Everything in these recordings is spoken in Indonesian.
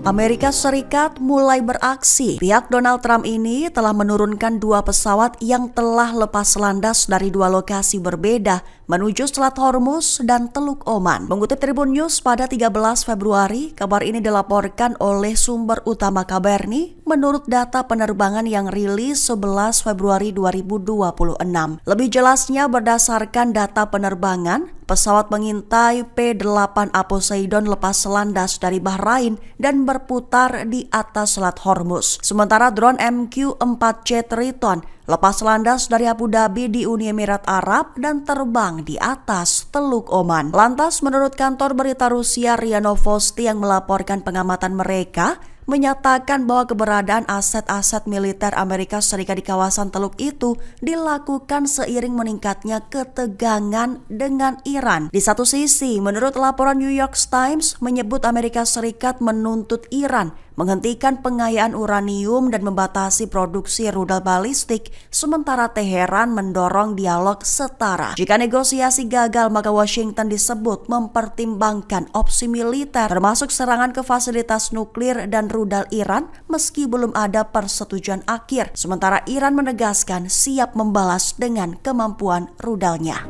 Amerika Serikat mulai beraksi. Pihak Donald Trump ini telah menurunkan 2 pesawat yang telah lepas landas dari 2 lokasi berbeda menuju Selat Hormuz dan Teluk Oman. Mengutip Tribun News pada 13 Februari, kabar ini dilaporkan oleh sumber utama Kabarni menurut data penerbangan yang rilis 11 Februari 2026. Lebih jelasnya berdasarkan data penerbangan, pesawat mengintai P-8A Poseidon lepas landas dari Bahrain dan berputar di atas Selat Hormuz. Sementara drone MQ-4C Triton lepas landas dari Abu Dhabi di Uni Emirat Arab dan terbang di atas Teluk Oman. Lantas, menurut kantor berita Rusia RIA Novosti yang melaporkan pengamatan mereka, menyatakan bahwa keberadaan aset-aset militer Amerika Serikat di kawasan Teluk itu dilakukan seiring meningkatnya ketegangan dengan Iran. Di satu sisi, menurut laporan New York Times, menyebut Amerika Serikat menuntut Iran menghentikan pengayaan uranium dan membatasi produksi rudal balistik, sementara Teheran mendorong dialog setara. Jika negosiasi gagal, maka Washington disebut mempertimbangkan opsi militer, termasuk serangan ke fasilitas nuklir dan rudal Iran, meski belum ada persetujuan akhir. Sementara Iran menegaskan siap membalas dengan kemampuan rudalnya.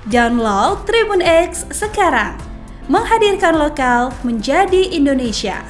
Download Tribun X sekarang, menghadirkan lokal menjadi Indonesia.